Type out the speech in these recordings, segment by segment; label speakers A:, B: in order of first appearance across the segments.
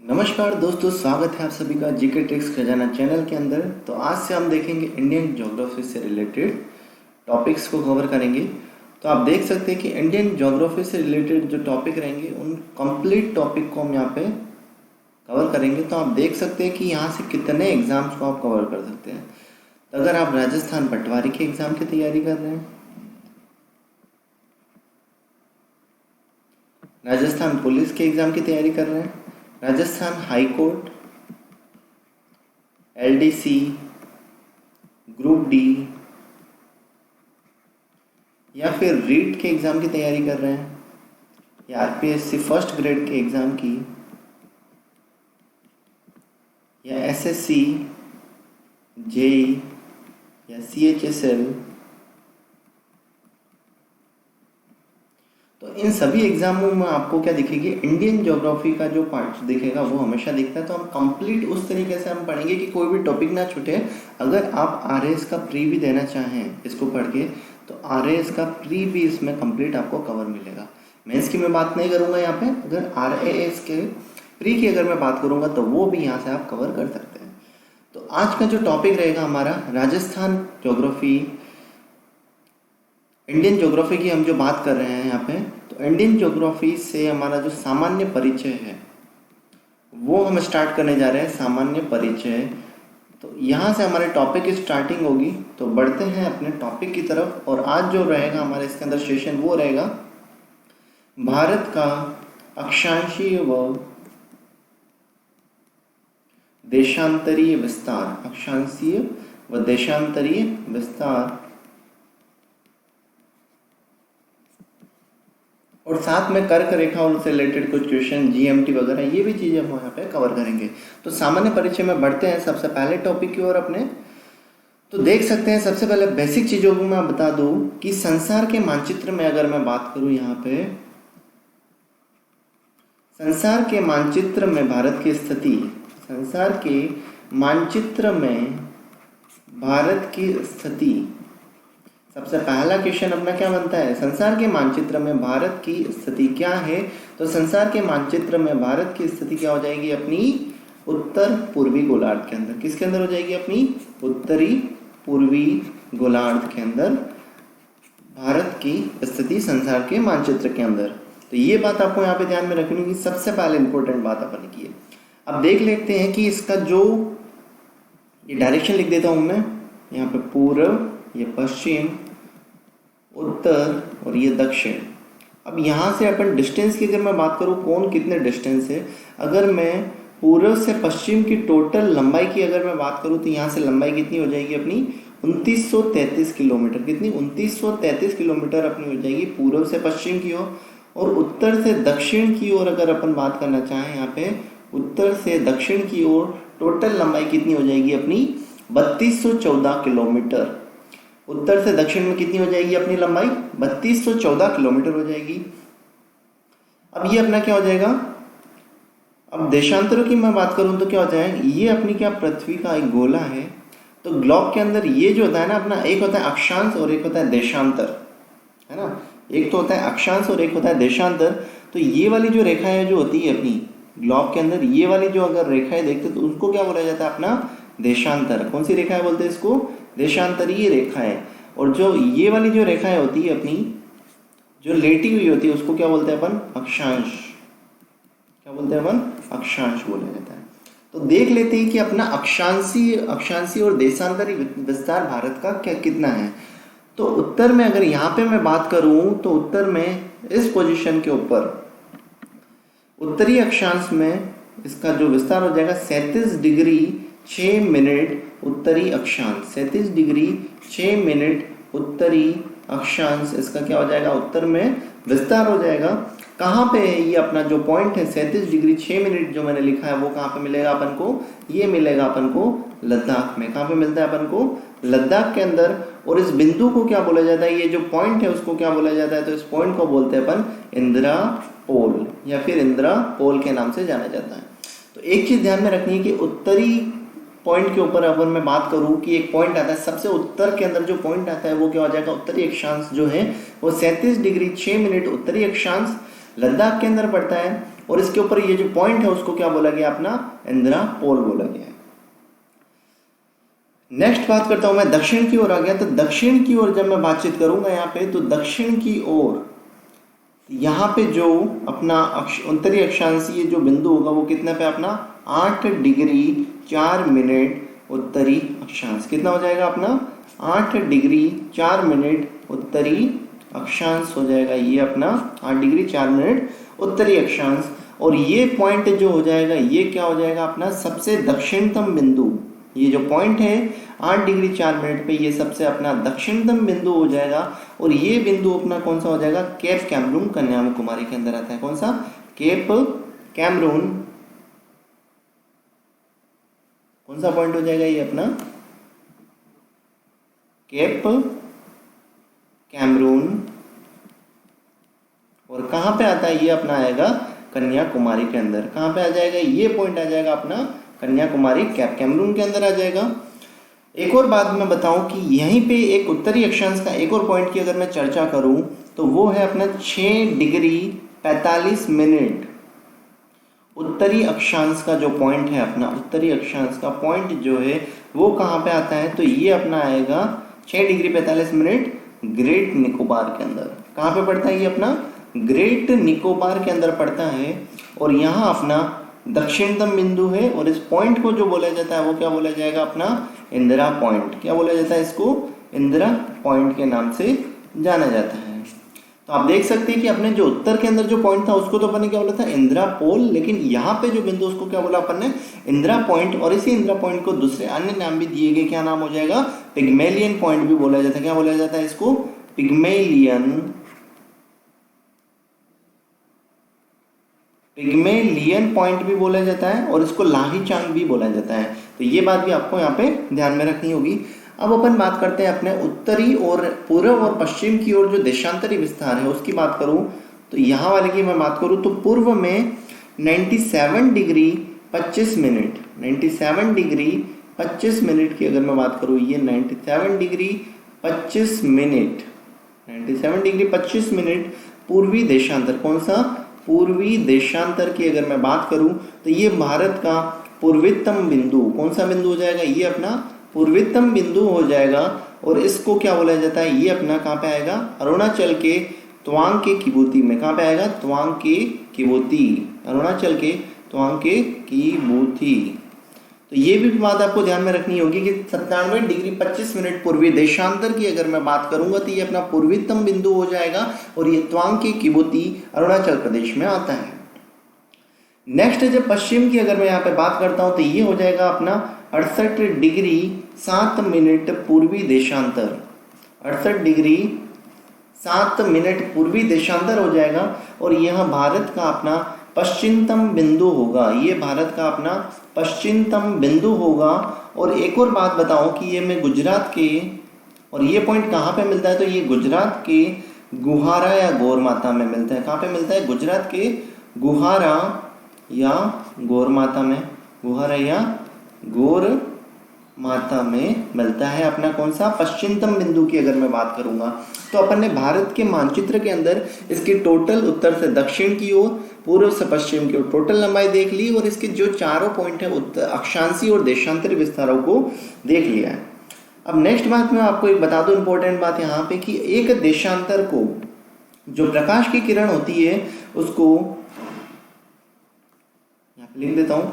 A: नमस्कार दोस्तों, स्वागत है आप सभी का जीके ट्रिक्स खजाना चैनल के अंदर। तो आज से हम देखेंगे इंडियन ज्योग्राफी से रिलेटेड टॉपिक्स को कवर करेंगे। तो आप देख सकते हैं कि इंडियन ज्योग्राफी से रिलेटेड जो टॉपिक रहेंगे उन कंप्लीट टॉपिक को हम यहाँ पे कवर करेंगे। तो आप देख सकते हैं कि यहाँ से कितने एग्जाम्स को आप कवर कर सकते हैं। तो अगर आप राजस्थान पटवारी के एग्ज़ाम की तैयारी कर रहे हैं, राजस्थान पुलिस के एग्ज़ाम की तैयारी कर रहे हैं, Rajasthan high court, LDC, group D या फिर रीट के एग्ज़ाम की तैयारी कर रहे हैं, या आरपीएससी फर्स्ट ग्रेड के एग्ज़ाम की, या एसएससी, जेई या सीएचएसएल, तो इन सभी एग्जामों में आपको क्या दिखेगी, इंडियन ज्योग्राफी का जो पार्ट दिखेगा वो हमेशा दिखता है। तो हम कंप्लीट उस तरीके से हम पढ़ेंगे कि कोई भी टॉपिक ना छूटे। अगर आप आरएएस का प्री भी देना चाहें इसको पढ़ के, तो आरएएस का प्री भी इसमें कंप्लीट आपको कवर मिलेगा। मेंस की मैं बात नहीं करूंगा यहाँ पे। अगर आरएएस के प्री की अगर मैं बात करूंगा तो वो भी यहाँ से आप कवर कर सकते हैं। तो आज का जो टॉपिक रहेगा हमारा राजस्थान ज्योग्राफी, इंडियन ज्योग्राफी की हम जो बात कर रहे हैं यहाँ पे। तो इंडियन ज्योग्राफी से हमारा जो सामान्य परिचय है वो हम स्टार्ट करने जा रहे हैं, सामान्य परिचय। तो यहाँ से हमारे टॉपिक की स्टार्टिंग होगी। तो बढ़ते हैं अपने टॉपिक की तरफ। और आज जो रहेगा हमारे इसके अंदर सेशन वो रहेगा भारत का अक्षांशीय व देशांतरीय विस्तार, अक्षांशीय व देशांतरीय विस्तार, और साथ में कर्क रेखा और उससे रिलेटेड कुछ क्वेश्चन, जीएमटी वगैरह, ये भी चीज़ें हम यहाँ पे कवर करेंगे। तो सामान्य परिचय में बढ़ते हैं सबसे पहले टॉपिक की ओर अपने। तो देख सकते हैं सबसे पहले बेसिक चीज़ों को मैं बता दूं कि संसार के मानचित्र में अगर मैं बात करूं, यहाँ पे संसार के मानचित्र में भारत की स्थिति, संसार के मानचित्र में भारत की स्थिति, सबसे पहला क्वेश्चन अपना क्या बनता है, संसार के मानचित्र में भारत की स्थिति क्या है। तो संसार के मानचित्र में भारत की स्थिति क्या हो जाएगी, अपनी उत्तर पूर्वी गोलार्ध के अंदर। किसके अंदर हो जाएगी, अपनी उत्तरी पूर्वी गोलार्ध के अंदर भारत की स्थिति संसार के मानचित्र के अंदर। तो ये बात आपको यहाँ पे ध्यान में रखनी है, सबसे पहले इंपॉर्टेंट बात अपन की है। अब देख लेते हैं कि इसका जो ये डायरेक्शन लिख देता हूँ मैं यहाँ पे, पूर्व, ये पश्चिम, उत्तर और ये दक्षिण। अब यहाँ से अपन डिस्टेंस की अगर मैं बात करूँ, कौन कितने डिस्टेंस है, अगर मैं पूर्व से पश्चिम की टोटल लंबाई की अगर मैं बात करूँ तो यहाँ से लंबाई कितनी हो जाएगी अपनी, 2933 किलोमीटर। कितनी, 2933 किलोमीटर अपनी हो जाएगी पूर्व से पश्चिम की ओर। और उत्तर से दक्षिण की ओर अगर अपन बात करना चाहें, यहाँ पे उत्तर से दक्षिण की ओर टोटल लंबाई कितनी हो जाएगी अपनी, 3214 किलोमीटर। उत्तर से दक्षिण में कितनी हो जाएगी अपनी लंबाई, 3214 किलोमीटर हो जाएगी। अब ये अपना क्या हो जाएगा, अब देशांतरों की मैं बात करूं तो क्या हो जाएगा, ये अपनी क्या पृथ्वी का एक गोला है। तो ग्लोब के अंदर ये जो होता है ना अपना, एक होता है अक्षांश और एक होता है देशांतर, है ना। एक तो होता है अक्षांश और एक होता है देशांतर। तो ये वाली जो रेखाएं जो होती है अपनी ग्लोब के अंदर, ये वाली जो अगर रेखाएं देखते तो उसको क्या बोला जाता है, अपना देशांतर। कौन सी रेखाएं बोलते हैं इसको, देशांतरीय रेखाएं। और जो ये वाली जो रेखाएं होती है अपनी, जो लेटी हुई होती है, उसको क्या बोलते हैं अपन, अक्षांश। क्या बोलते हैं अपन, अक्षांश बोला जाता है। तो देख लेते हैं कि अपना अक्षांशीय और देशांतरीय विस्तार भारत का क्या कितना है। तो उत्तर में अगर यहाँ पे मैं बात करूं तो उत्तर में इस पोजीशन के ऊपर उत्तरी अक्षांश में इसका जो विस्तार हो जाएगा 37 डिग्री 6 मिनट उत्तरी अक्षांश, 37 डिग्री 6 मिनट उत्तरी अक्षांश, इसका क्या हो जाएगा, उत्तर में विस्तार हो जाएगा। कहाँ पे है ये अपना जो पॉइंट है 37 डिग्री 6 मिनट जो मैंने लिखा है, वो कहाँ पे मिलेगा अपन को, ये मिलेगा अपन को लद्दाख में। कहाँ पे मिलता है अपन को, लद्दाख के अंदर। और इस बिंदु को क्या बोला जाता है, ये जो पॉइंट है उसको क्या बोला जाता है, तो इस पॉइंट को बोलते हैं अपन इंदिरा पोल, या फिर इंदिरा पोल के नाम से जाना जाता है। तो एक चीज ध्यान में रखनी है कि उत्तरी पॉइंट के ऊपर अगर मैं बात करूं कि एक पॉइंट आता है सबसे उत्तर के अंदर, जो पॉइंट आता है वो क्या हो जाएगा, उत्तरी अक्षांश जो है वो 37 डिग्री 6 मिनट उत्तरी अक्षांश लद्दाख के अंदर पड़ता है। और इसके ऊपर ये जो पॉइंट है उसको क्या बोला गया अपना इंदिरा पोल बोला गया है। नेक्स्ट बात करता हूं मैं, दक्षिण की ओर आ गया। तो दक्षिण की ओर जब मैं बातचीत करूंगा यहाँ पे, तो दक्षिण की ओर यहाँ पे जो अपना उत्तरी अक्षांशीय जो बिंदु होगा वो कितना पे अपना 8 डिग्री 4 मिनट उत्तरी अक्षांश। कितना हो जाएगा अपना 8 डिग्री 4 मिनट उत्तरी अक्षांश हो जाएगा ये अपना 8 डिग्री 4 मिनट उत्तरी अक्षांश। और ये पॉइंट जो हो जाएगा ये क्या हो जाएगा अपना सबसे दक्षिणतम बिंदु। ये जो पॉइंट है 8 डिग्री 4 मिनट पे ये सबसे अपना दक्षिणतम बिंदु हो जाएगा। और ये बिंदु अपना कौन सा हो जाएगा, केप कैमरून कन्याकुमारी के अंदर आता है। कौन सा, केप कैमरून। कौन सा पॉइंट हो जाएगा ये अपना केप कैमरून। और कहां पे आता है ये अपना आएगा कन्याकुमारी के अंदर। कहां पे आ जाएगा ये पॉइंट आ जाएगा अपना कन्याकुमारी केप कैमरून के अंदर आ जाएगा। एक और बात मैं बताऊं कि यहीं पे एक उत्तरी अक्षांश का एक और पॉइंट की अगर मैं चर्चा करूं तो वो है अपना 6 डिग्री 45 मिनट उत्तरी अक्षांश का जो पॉइंट है अपना उत्तरी अक्षांश का पॉइंट जो है वो कहाँ पे आता है, तो ये अपना आएगा 6 डिग्री 45 मिनट ग्रेट निकोबार के अंदर। कहाँ पे पड़ता है ये अपना ग्रेट निकोबार के अंदर पड़ता है। और यहाँ अपना दक्षिणतम बिंदु है। और इस पॉइंट को जो बोला जाता है वो क्या बोला जाएगा अपना इंदिरा पॉइंट। क्या बोला जाता है इसको, इंदिरा पॉइंट के नाम से जाना जाता है। तो आप देख सकते हैं कि अपने जो उत्तर के अंदर जो पॉइंट था उसको तो अपन ने क्या बोला था इंदिरा पोल, लेकिन यहाँ पे जो बिंदु उसको क्या बोला अपन ने इंदिरा पॉइंट। और इसी इंदिरा पॉइंट को दूसरे अन्य नाम भी दिए गए। क्या नाम हो जाएगा, पिग्मेलियन पॉइंट भी बोला जाता है। क्या बोला जाता है इसको, पिग्मेलियन पॉइंट भी बोला जाता है। और इसको लाहीचांग भी बोला जाता है। तो ये बात भी आपको यहाँ पे ध्यान में रखनी होगी। अब अपन बात करते हैं अपने उत्तरी और पूर्व और पश्चिम की ओर जो देशांतरी विस्तार है उसकी बात करूं तो यहाँ वाले की मैं बात करूं तो पूर्व में 97 डिग्री 25 मिनट 97 डिग्री 25 मिनट की अगर मैं बात करूं, ये 97 डिग्री 25 मिनट 97 डिग्री 25 मिनट पूर्वी देशांतर। कौन सा, पूर्वी देशांतर की अगर मैं बात करूं तो ये भारत का पूर्वोत्तम बिंदु। कौन सा बिंदु हो जाएगा, ये अपना पूर्वोत्तम बिंदु हो जाएगा। और इसको क्या बोला जाता है, ये अपना कहाँ पे आएगा, अरुणाचल के तवांग के किबूती में। कहाँ पे आएगा, तवांग के किबूती, अरुणाचल के तवांग के किबूती। तो ये भी बात आपको ध्यान में रखनी होगी कि 97 डिग्री 25 मिनट पूर्वी देशांतर की अगर मैं बात करूंगा तो ये अपना पूर्वोत्तम बिंदु हो जाएगा। और ये तवांग के किबूती अरुणाचल प्रदेश में आता है। नेक्स्ट जब पश्चिम की अगर मैं यहाँ पे बात करता हूँ तो ये हो जाएगा अपना 68 डिग्री 7 मिनट पूर्वी देशांतर। 68 डिग्री 7 मिनट पूर्वी देशांतर हो जाएगा। और यह भारत का अपना पश्चिमतम बिंदु होगा। ये भारत का अपना पश्चिमतम बिंदु होगा। और एक और बात बताऊं कि ये मैं गुजरात के, और ये पॉइंट कहाँ पे मिलता है, तो ये गुजरात के गुहारा या गौरमाता में मिलता है। कहाँ पे मिलता है, गुजरात के गुहारा या गौरमाता में, गुहारा या गौर माता में मिलता है अपना कौन सा, पश्चिमतम बिंदु की अगर मैं बात करूंगा तो अपन ने भारत के मानचित्र के अंदर इसकी टोटल उत्तर से दक्षिण की ओर, पूर्व से पश्चिम की ओर टोटल लंबाई देख ली। और इसके जो चारों पॉइंट है उत्तर अक्षांशीय और देशांतरी विस्तारों को देख लिया है। अब नेक्स्ट बात मैं आपको एक बता दूं, इंपॉर्टेंट बात यहाँ पे कि एक देशांतर को जो प्रकाश की किरण होती है उसको यहाँ पे लिख देता हूं,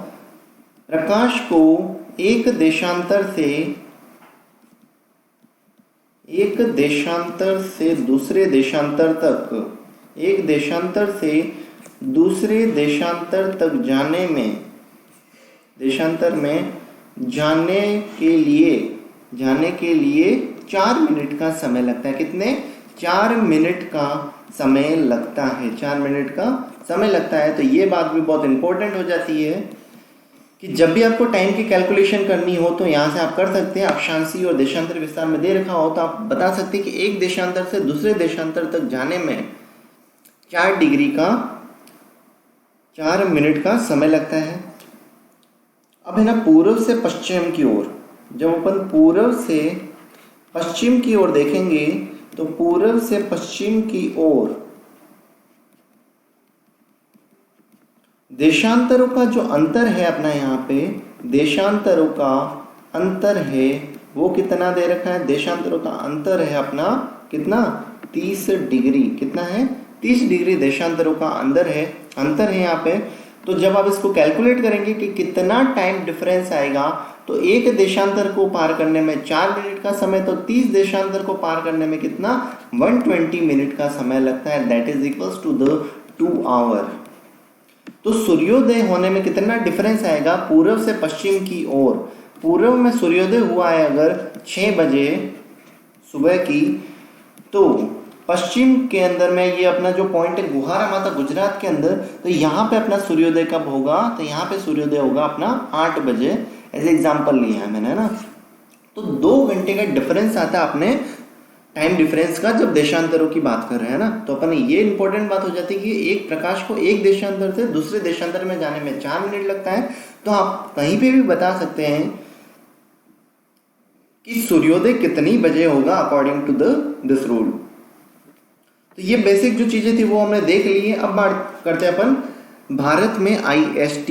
A: प्रकाश को एक देशांतर से दूसरे देशांतर तक, एक देशांतर से दूसरे देशांतर तक जाने में, देशांतर में जाने के लिए 4 मिनट का समय लगता है। कितने, 4 मिनट का समय लगता है, 4 मिनट का समय लगता है। तो ये बात भी बहुत इंपॉर्टेंट हो जाती है कि जब भी आपको टाइम की कैलकुलेशन करनी हो तो यहाँ से आप कर सकते हैं। अक्षांशीय और देशांतर विस्तार में दे रखा हो तो आप बता सकते हैं कि एक देशांतर से दूसरे देशांतर तक जाने में 4 मिनट का समय लगता है। अब है ना पूर्व से पश्चिम की ओर, जब अपन पूर्व से पश्चिम की ओर देखेंगे तो पूर्व से पश्चिम की ओर देशांतरों का जो अंतर है अपना यहाँ पे, देशांतरों का अंतर है वो कितना दे रखा है, देशांतरों का अंतर है अपना कितना, 30 डिग्री। कितना है, 30 डिग्री देशांतरों का अंतर है यहाँ पे। तो जब आप इसको कैलकुलेट करेंगे कि कितना टाइम डिफरेंस आएगा, तो एक देशांतर को पार करने में 4 मिनट का समय, तो 30 देशांतर को पार करने में कितना, 120 मिनट का समय लगता है। That is equals to the 2 hour. तो सूर्योदय होने में कितना डिफरेंस आएगा पूर्व से पश्चिम की ओर। पूर्व में सूर्योदय हुआ है अगर 6 बजे सुबह की, तो पश्चिम के अंदर में ये अपना जो पॉइंट है गुहारा माता गुजरात के अंदर, तो यहाँ पे अपना सूर्योदय कब होगा, तो यहाँ पे सूर्योदय होगा अपना 8 बजे। ऐसे एग्जाम्पल लिया है मैंने ना। तो 2 घंटे का डिफरेंस आता है अपने टाइम डिफरेंस का जब देशांतरों की बात कर रहे हैं ना। तो अपन ये इंपॉर्टेंट बात हो जाती है कि एक प्रकाश को एक देशांतर से दूसरे देशांतर में जाने में 4 मिनट लगता है। तो आप कहीं पे भी बता सकते हैं कि सूर्योदय कितनी बजे होगा अकॉर्डिंग टू दिस रूल। तो ये बेसिक जो चीजें थी वो हमने देख ली है। अब बात करते हैं अपन भारत में IST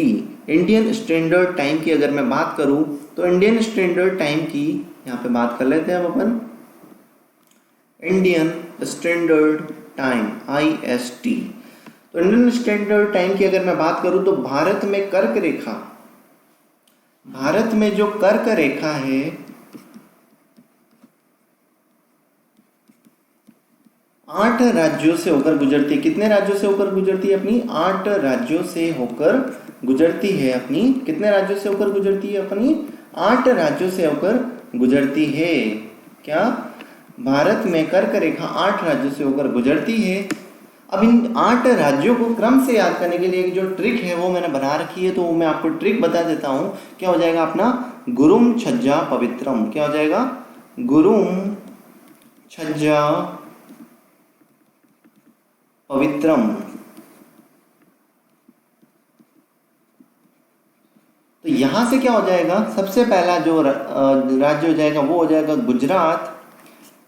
A: इंडियन स्टैंडर्ड टाइम की अगर मैं बात करूं, तो इंडियन स्टैंडर्ड टाइम की यहाँ पे बात कर लेते हैं अब अपन। इंडियन स्टैंडर्ड टाइम IST, तो इंडियन स्टैंडर्ड टाइम की अगर मैं बात करूं तो भारत में कर्क रेखा, भारत में जो कर्क रेखा है 8 राज्यों से होकर गुजरती है। कितने राज्यों से होकर गुजरती है अपनी, 8 राज्यों से होकर गुजरती है अपनी। कितने राज्यों से होकर गुजरती है अपनी, 8 राज्यों से होकर गुजरती है। क्या, भारत में कर्क रेखा 8 राज्यों से होकर गुजरती है। अब इन 8 राज्यों को क्रम से याद करने के लिए एक जो ट्रिक है वो मैंने बना रखी है, तो मैं आपको ट्रिक बता देता हूं। क्या हो जाएगा अपना, गुरुम छज्जा पवित्रम। क्या हो जाएगा, गुरुम छज्जा पवित्रम। तो यहां से क्या हो जाएगा, सबसे पहला जो राज्य हो जाएगा वो हो जाएगा गुजरात।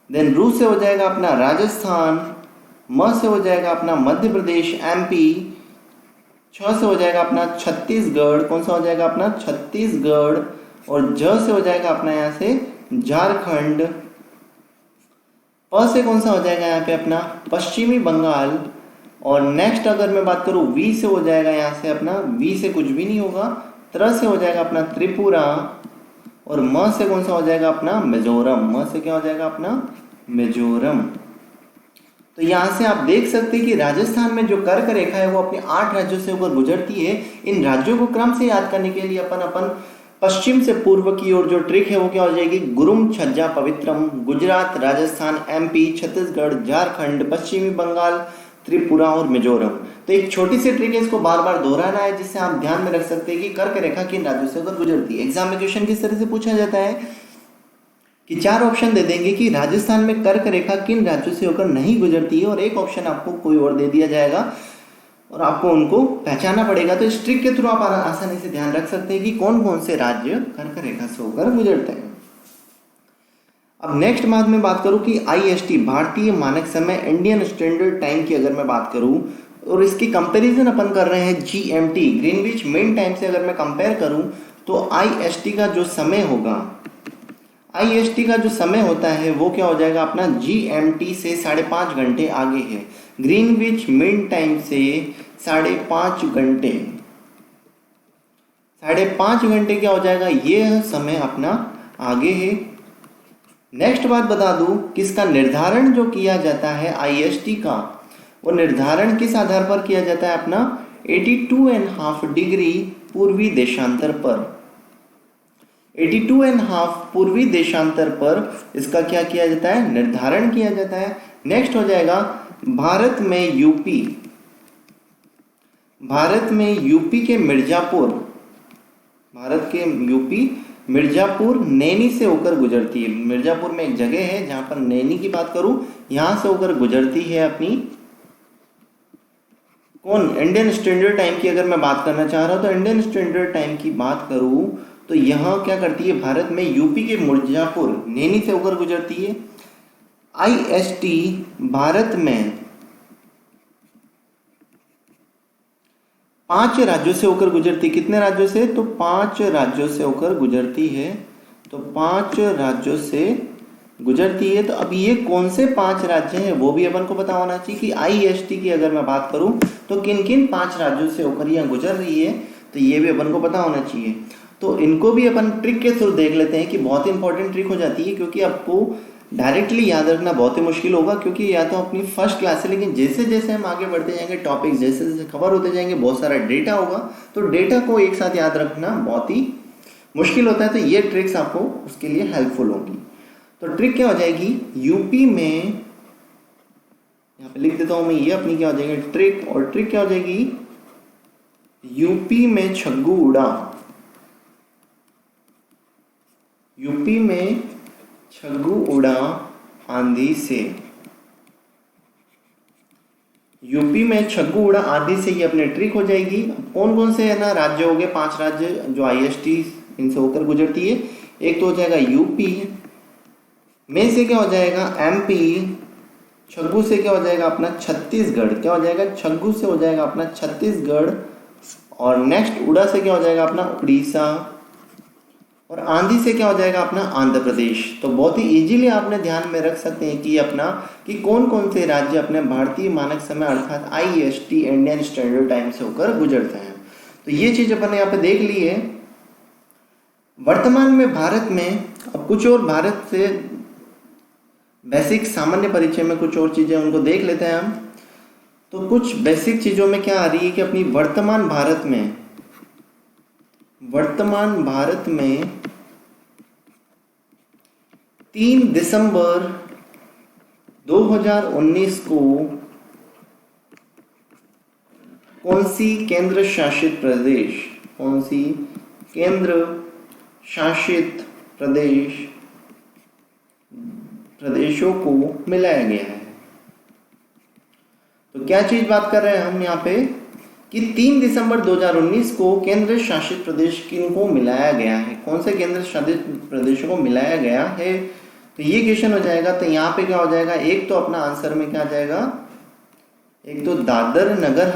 A: देन रू से हो जाएगा अपना राजस्थान, म से हो जाएगा अपना मध्य प्रदेश MP, छ से हो जाएगा अपना छत्तीसगढ़। कौन सा हो जाएगा अपना, छत्तीसगढ़। और ज से हो जाएगा अपना यहाँ से झारखंड। प से कौन सा हो जाएगा यहाँ पे अपना पश्चिमी बंगाल। और नेक्स्ट अगर मैं बात करूँ वी से हो जाएगा यहाँ से अपना, वी से कुछ भी नहीं होगा। त्र से हो जाएगा अपना त्रिपुरा। और म से कौन सा हो जाएगा अपना मिजोरम। म से क्या हो जाएगा अपना मिजोरम। तो यहाँ से आप देख सकते हैं कि राजस्थान में जो कर्क रेखा है वो अपने 8 राज्यों से होकर गुजरती है। इन राज्यों को क्रम से याद करने के लिए अपन पश्चिम से पूर्व की ओर जो ट्रिक है वो क्या हो जाएगी, गुरुम छज्जा पवित्रम। गुजरात, राजस्थान, MP, छत्तीसगढ़, झारखंड, पश्चिमी बंगाल, त्रिपुरा और मिजोरम। तो एक छोटी सी ट्रिक है, इसको बार बार दोहराना है जिससे आप ध्यान में रख सकते हैं कि कर्क रेखा किन राज्यों से होकर गुजरती है। एग्जाम में क्वेश्चन किस तरह से पूछा जाता है कि 4 ऑप्शन दे देंगे कि राजस्थान में कर्क रेखा किन राज्यों से होकर नहीं गुजरती है, और एक ऑप्शन आपको कोई और दे दिया जाएगा और आपको उनको पहचानना पड़ेगा। तो इस ट्रिक के थ्रू आप आसानी से ध्यान रख सकते हैं कि कौन कौन से राज्य कर्क रेखा से होकर गुजरते हैं। अब नेक्स्ट बात में बात करूं कि IST भारतीय मानक समय इंडियन स्टैंडर्ड टाइम की अगर मैं बात करूं, और इसकी कंपैरिजन अपन कर रहे हैं GMT ग्रीनविच मीन टाइम से अगर मैं कंपेयर करूं, तो IST का जो समय होगा, IST का जो समय होता है वो क्या हो जाएगा अपना GMT से 5.5 घंटे आगे है। ग्रीनविच मीन टाइम से 5.5 घंटे, 5.5 घंटे क्या हो जाएगा, ये समय अपना आगे है। नेक्स्ट बात बता दूं कि इसका निर्धारण जो किया जाता है IST का, वो निर्धारण किस आधार पर किया जाता है अपना 82.5 डिग्री पूर्वी देशांतर पर। 82.5 पूर्वी देशांतर पर इसका क्या किया जाता है, निर्धारण किया जाता है। नेक्स्ट हो जाएगा भारत में यूपी, भारत में यूपी के मिर्जापुर, भारत के यूपी मिर्जापुर नैनी से होकर गुजरती है। मिर्जापुर में एक जगह है जहां पर नैनी की बात करूं, यहां से होकर गुजरती है अपनी कौन, इंडियन स्टैंडर्ड टाइम की अगर मैं बात करना चाह रहा हूं तो इंडियन स्टैंडर्ड टाइम की बात करूं तो यहां क्या करती है, भारत में यूपी के मिर्जापुर नैनी से होकर गुजरती है। IST भारत में 5 राज्यों से होकर गुजरती, कितने राज्यों से, तो 5 राज्यों से होकर गुजरती है, तो 5 राज्यों से गुजरती है। तो अब ये कौन से 5 राज्य हैं वो भी अपन को पता होना चाहिए कि IST की अगर मैं बात करूं तो किन किन 5 राज्यों से होकर यह गुजर रही है, तो ये भी अपन को पता होना चाहिए। तो इनको भी अपन ट्रिक के थ्रू देख लेते हैं कि बहुत ही इंपॉर्टेंट ट्रिक हो जाती है, क्योंकि आपको डायरेक्टली याद रखना बहुत ही मुश्किल होगा, क्योंकि या तो अपनी फर्स्ट क्लास है, लेकिन जैसे जैसे हम आगे बढ़ते जाएंगे टॉपिक जैसे जैसे कवर होते जाएंगे बहुत सारा डेटा होगा, तो डेटा को एक साथ याद रखना बहुत ही मुश्किल होता है। तो ये ट्रिक्स आपको उसके लिए हेल्पफुल होगी। तो ट्रिक क्या हो जाएगी, यूपी में, यहाँ पे लिख देता हूँ मैं, ये अपनी क्या हो जाएगी ट्रिक, और ट्रिक क्या हो जाएगी, यूपी में छग्गू उड़ा, यूपी में छग्गू उड़ा आंधी से, यूपी में छग्गू उड़ा आंधी से, ये अपने ट्रिक हो जाएगी। कौन कौन से है ना राज्य हो गए, 5 राज्य जो IST इनसे होकर गुजरती है। एक तो हो जाएगा यूपी, में से क्या हो जाएगा MP, छग्गू से क्या हो जाएगा अपना छत्तीसगढ़, क्या हो जाएगा छग्गू से हो जाएगा अपना छत्तीसगढ़, और नेक्स्ट उड़ा से क्या हो जाएगा अपना उड़ीसा, और आंधी से क्या हो जाएगा अपना आंध्र प्रदेश। तो बहुत ही इजीली आपने ध्यान में रख सकते हैं कि अपना कि कौन कौन से राज्य अपने भारतीय मानक समय अर्थात IST इंडियन स्टैंडर्ड टाइम से होकर गुजरते हैं। तो ये चीज अपन ने यहाँ पे देख ली है। वर्तमान में भारत में अब कुछ और भारत से बेसिक सामान्य परिचय में कुछ और चीजें उनको देख लेते हैं हम। तो कुछ बेसिक चीजों में क्या आ रही है कि अपनी वर्तमान भारत में 3 दिसंबर 2019 को कौन सी केंद्र शासित प्रदेशों को मिलाया गया है। तो क्या चीज बात कर रहे हैं हम यहाँ पे कि 3 दिसंबर 2019 को केंद्र शासित प्रदेश किनको मिलाया गया है, कौन से केंद्र शासित प्रदेशों को मिलाया गया है। तो ये क्वेश्चन हो जाएगा। तो यहाँ पे क्या हो जाएगा, एक तो अपना आंसर में क्या आ जाएगा, एक तो दादर नगर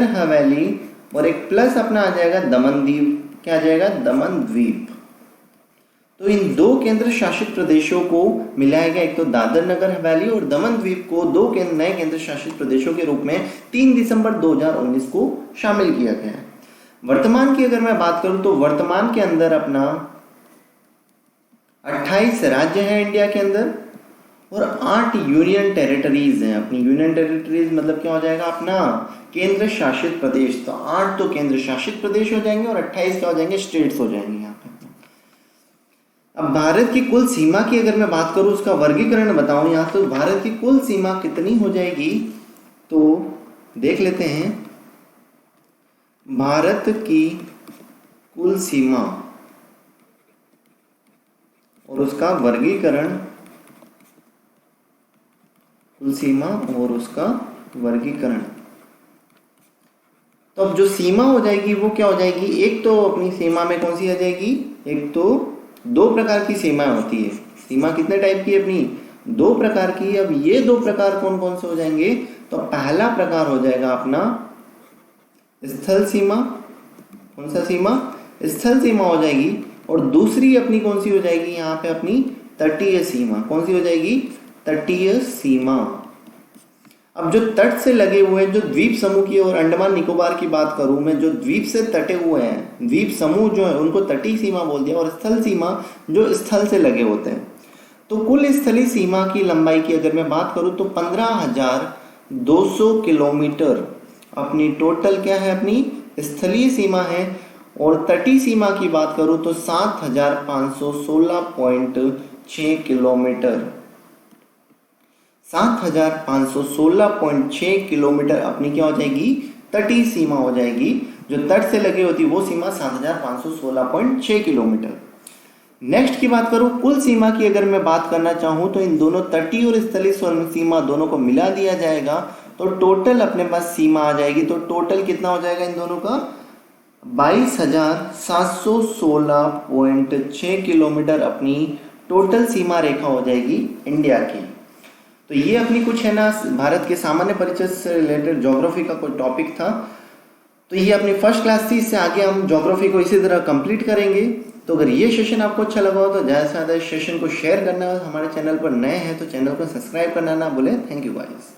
A: हवेली और एक प्लस अपना आ जाएगा दमनदीप, क्या आ जाएगा दमन द्वीप। तो इन 2 केंद्र शासित प्रदेशों को मिलाया गया, एक तो दादर नगर हवेली और दमन द्वीप को 2 नए केंद्र शासित प्रदेशों के रूप में 3 दिसंबर 2019 को शामिल किया गया है। वर्तमान की अगर मैं बात करूं तो वर्तमान के अंदर अपना 28 राज्य हैं इंडिया के अंदर और 8 यूनियन टेरिटरीज हैं। अपनी यूनियन टेरिटरीज मतलब क्या हो जाएगा अपना केंद्र शासित प्रदेश। तो 8 तो केंद्र शासित प्रदेश हो जाएंगे और 28 क्या हो जाएंगे स्टेट्स हो जाएंगे यहाँ पे। अब भारत की कुल सीमा की अगर मैं बात करूं उसका वर्गीकरण बताऊं यहाँ, तो भारत की कुल सीमा कितनी हो जाएगी, तो देख लेते हैं। भारत की कुल सीमा और उसका वर्गीकरण, कुल सीमा और उसका वर्गीकरण। तो अब जो सीमा हो जाएगी वो क्या हो जाएगी, एक तो अपनी सीमा में कौन सी आ जाएगी, एक तो 2 प्रकार की सीमाएं होती है। सीमा कितने टाइप की है अपनी, 2 प्रकार की। अब ये 2 प्रकार कौन कौन से हो जाएंगे, तो पहला प्रकार हो जाएगा अपना स्थल सीमा। कौन सा सीमा, स्थल सीमा हो जाएगी। और दूसरी अपनी कौन सी हो जाएगी यहाँ पे अपनी तटीय सीमा। कौन सी हो जाएगी, तटीय सीमा। अब जो तट से लगे हुए जो द्वीप समूह की और अंडमान निकोबार की बात करूं मैं, जो द्वीप से तटे हुए हैं, द्वीप समूह जो है उनको तटीय सीमा बोल दिया, और स्थल सीमा जो स्थल से लगे होते हैं। तो कुल स्थलीय सीमा की लंबाई की अगर मैं बात करूं तो 15,200 किलोमीटर अपनी टोटल क्या है, अपनी स्थलीय सीमा है। और तटीय सीमा की बात करूं तो 7,516.6 किलोमीटर, 7,516.6 किलोमीटर अपनी क्या हो जाएगी, तटीय सीमा हो जाएगी। जो तट से लगी होती है वो सीमा 7,516.6 किलोमीटर। नेक्स्ट की बात करूं कुल सीमा की अगर मैं बात करना चाहूं तो इन दोनों तटीय और स्थलीय सीमा दोनों को मिला दिया जाएगा तो टोटल अपने पास सीमा आ जाएगी। तो टोटल कितना हो जाएगा इन दोनों का, 22,716.6 किलोमीटर अपनी टोटल सीमा रेखा हो जाएगी इंडिया की। तो ये अपनी कुछ है ना भारत के सामान्य परिचय से रिलेटेड ज्योग्राफी का कोई टॉपिक था। तो ये अपनी फर्स्ट क्लास थी, इससे आगे हम ज्योग्राफी को इसी तरह कंप्लीट करेंगे। तो अगर ये सेशन आपको अच्छा लगा हो तो ज़्यादा से ज़्यादा इस सेशन को शेयर करना। हमारे चैनल पर नए हैं तो चैनल को सब्सक्राइब करना ना भूलें। Thank you guys.